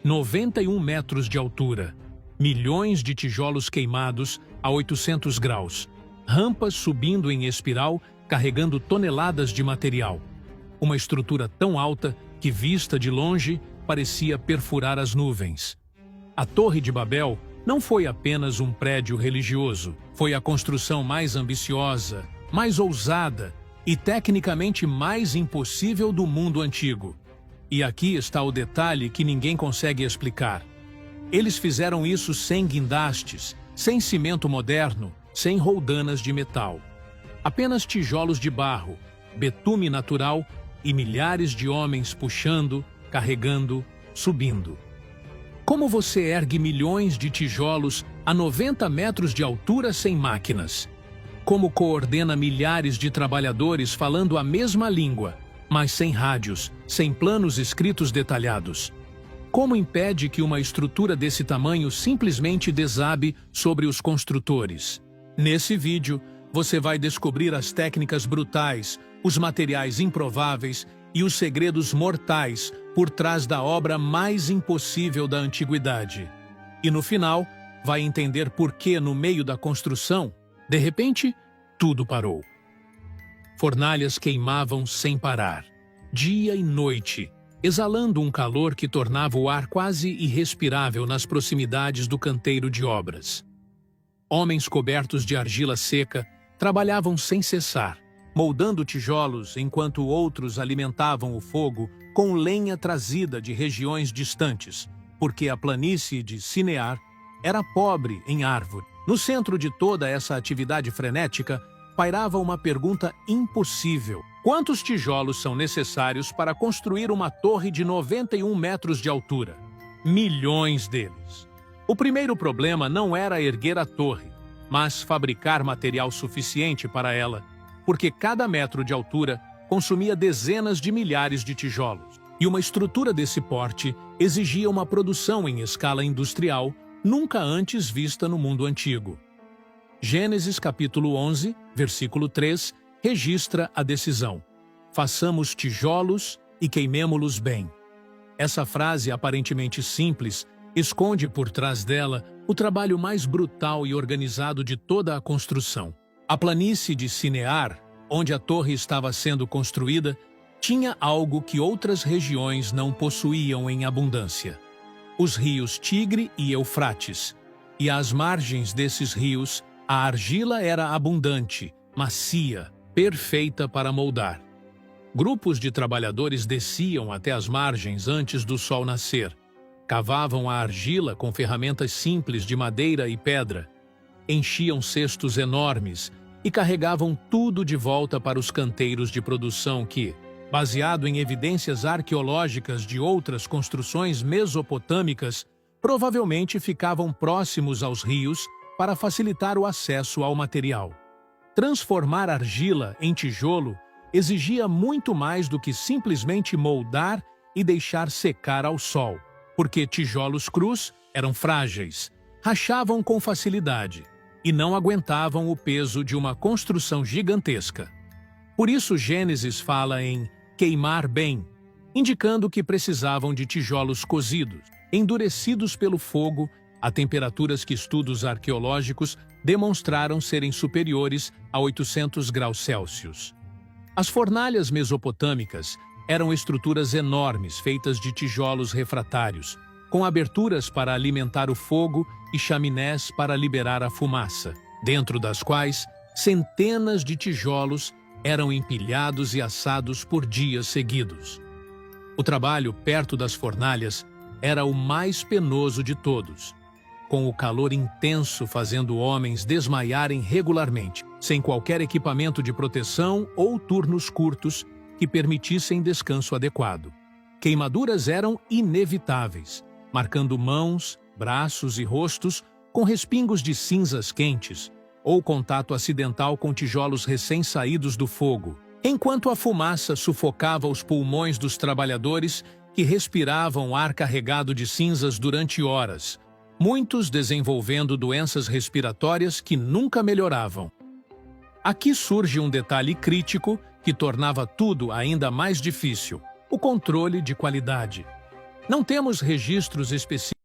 91 metros de altura, milhões de tijolos queimados a 800 graus, rampas subindo em espiral carregando toneladas de material. Uma estrutura tão alta que, vista de longe, parecia perfurar as nuvens. A Torre de Babel não foi apenas um prédio religioso, foi a construção mais ambiciosa, mais ousada e tecnicamente mais impossível do mundo antigo. E aqui está o detalhe que ninguém consegue explicar. Eles fizeram isso sem guindastes, sem cimento moderno, sem roldanas de metal. Apenas tijolos de barro, betume natural e milhares de homens puxando, carregando, subindo. Como você ergue milhões de tijolos a 90 metros de altura sem máquinas? Como coordena milhares de trabalhadores falando a mesma língua, mas sem rádios, sem planos escritos detalhados? Como impede que uma estrutura desse tamanho simplesmente desabe sobre os construtores? Nesse vídeo, você vai descobrir as técnicas brutais, os materiais improváveis e os segredos mortais por trás da obra mais impossível da antiguidade. E no final, vai entender por que, no meio da construção, de repente, tudo parou. Fornalhas queimavam sem parar, dia e noite, exalando um calor que tornava o ar quase irrespirável nas proximidades do canteiro de obras. Homens cobertos de argila seca trabalhavam sem cessar, moldando tijolos enquanto outros alimentavam o fogo com lenha trazida de regiões distantes, porque a planície de Sinear era pobre em árvore. No centro de toda essa atividade frenética, pairava uma pergunta impossível. Quantos tijolos são necessários para construir uma torre de 91 metros de altura? Milhões deles. O primeiro problema não era erguer a torre, mas fabricar material suficiente para ela, porque cada metro de altura consumia dezenas de milhares de tijolos. E uma estrutura desse porte exigia uma produção em escala industrial nunca antes vista no mundo antigo. Gênesis capítulo 11, versículo 3, registra a decisão: façamos tijolos e queimemo-los bem. Essa frase aparentemente simples esconde por trás dela o trabalho mais brutal e organizado de toda a construção. A planície de Sinear, onde a torre estava sendo construída, tinha algo que outras regiões não possuíam em abundância: os rios Tigre e Eufrates. E às margens desses rios, a argila era abundante, macia, perfeita para moldar. Grupos de trabalhadores desciam até as margens antes do sol nascer. Cavavam a argila com ferramentas simples de madeira e pedra, enchiam cestos enormes e carregavam tudo de volta para os canteiros de produção que, baseado em evidências arqueológicas de outras construções mesopotâmicas, provavelmente ficavam próximos aos rios para facilitar o acesso ao material. Transformar argila em tijolo exigia muito mais do que simplesmente moldar e deixar secar ao sol, porque tijolos crus eram frágeis, rachavam com facilidade e não aguentavam o peso de uma construção gigantesca. Por isso Gênesis fala em queimar bem, indicando que precisavam de tijolos cozidos, endurecidos pelo fogo, a temperaturas que estudos arqueológicos demonstraram serem superiores a 800 graus Celsius. As fornalhas mesopotâmicas eram estruturas enormes feitas de tijolos refratários, com aberturas para alimentar o fogo e chaminés para liberar a fumaça, dentro das quais centenas de tijolos eram empilhados e assados por dias seguidos. O trabalho perto das fornalhas era o mais penoso de todos, com o calor intenso fazendo homens desmaiarem regularmente, sem qualquer equipamento de proteção ou turnos curtos que permitissem descanso adequado. Queimaduras eram inevitáveis, marcando mãos, braços e rostos com respingos de cinzas quentes ou contato acidental com tijolos recém-saídos do fogo, enquanto a fumaça sufocava os pulmões dos trabalhadores que respiravam ar carregado de cinzas durante horas, muitos desenvolvendo doenças respiratórias que nunca melhoravam. Aqui surge um detalhe crítico que tornava tudo ainda mais difícil: o controle de qualidade. Não temos registros específicos